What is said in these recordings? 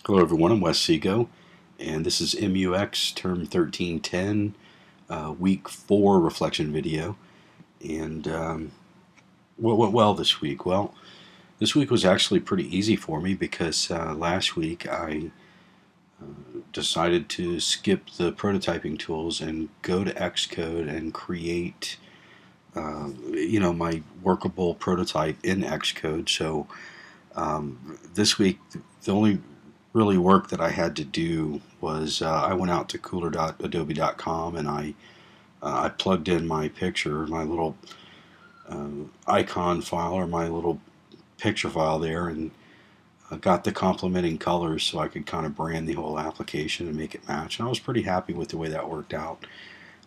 Hello everyone, I'm Wes Sego, and this is MUX Term 1310, Week 4 reflection video. And what went well this week? Well, this week was actually pretty easy for me because last week I decided to skip the prototyping tools and go to Xcode and create my workable prototype in Xcode. So this week, the only really work that I had to do was I went out to cooler.adobe.com and I plugged in my picture, my little icon file or my little picture file there, and got the complementing colors so I could kind of brand the whole application and make it match. And I was pretty happy with the way that worked out.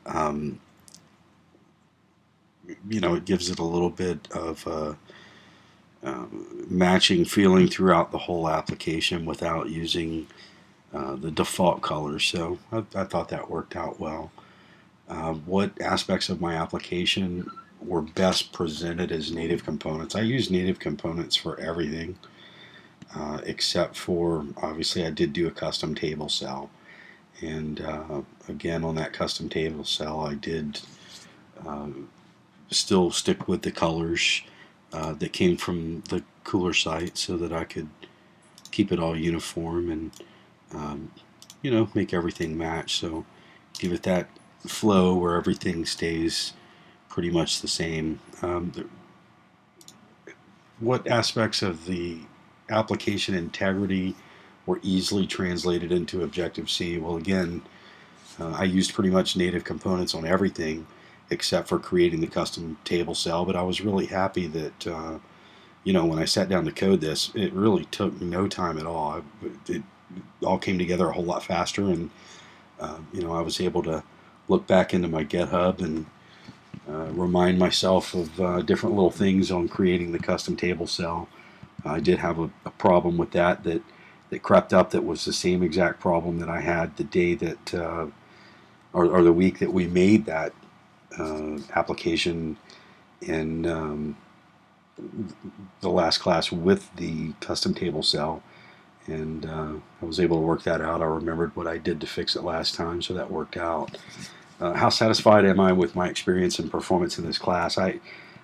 Um, it gives it a little bit of matching feeling throughout the whole application without using the default colors. So I thought that worked out well. What aspects of my application were best presented as native components? I use native components for everything, except for, obviously, I did do a custom table cell. And again, on that custom table cell, I did still stick with the colors that came from the Cooler site so that I could keep it all uniform and make everything match. So give it that flow where everything stays pretty much the same. What aspects of the application integrity were easily translated into Objective-C? Well, again, I used pretty much native components on everything except for creating the custom table cell, but I was really happy that when I sat down to code this, it really took no time at all. It all came together a whole lot faster, and I was able to look back into my GitHub and remind myself of different little things on creating the custom table cell. I did have a problem with that crept up that was the same exact problem that I had the day that, or the week that we made that application in the last class with the custom table cell, and I was able to work that out. I remembered what I did to fix it last time, so that worked out. How satisfied am I with my experience and performance in this class? I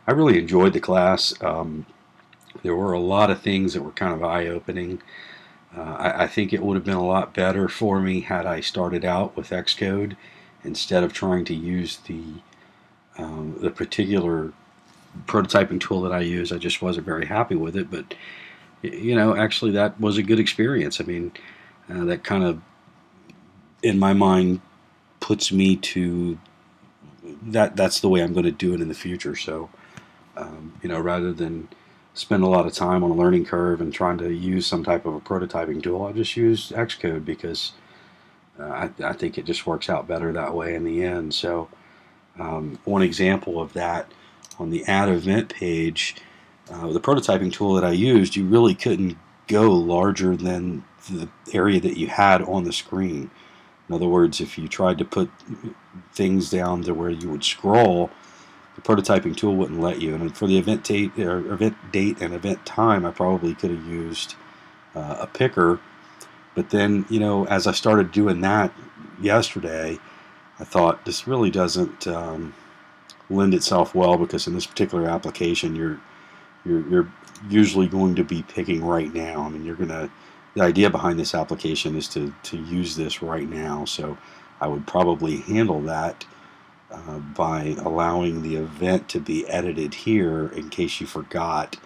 really enjoyed the class. There were a lot of things that were kind of eye-opening. I think it would have been a lot better for me had I started out with Xcode instead of trying to use the particular prototyping tool that I use. I just wasn't very happy with it, but actually that was a good experience. I mean, that kind of, in my mind, puts me to that's the way I'm going to do it in the future. So, rather than spend a lot of time on a learning curve and trying to use some type of a prototyping tool, I just use Xcode because I think it just works out better that way in the end. So, one example of that, on the add event page, the prototyping tool that I used, you really couldn't go larger than the area that you had on the screen. In other words, if you tried to put things down to where you would scroll, the prototyping tool wouldn't let you. And for the event date and event time, I probably could have used a picker. But then, as I started doing that yesterday, I thought this really doesn't lend itself well, because in this particular application, you're usually going to be picking right now. I mean, the idea behind this application is to use this right now. So I would probably handle that by allowing the event to be edited here in case you forgot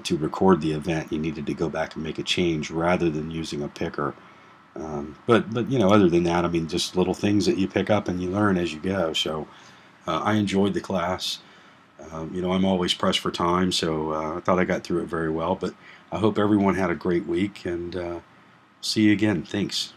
to record the event. You needed to go back and make a change rather than using a picker. But other than that, I mean, just little things that you pick up and you learn as you go. So I enjoyed the class. I'm always pressed for time, so I thought I got through it very well. But I hope everyone had a great week, and see you again. Thanks.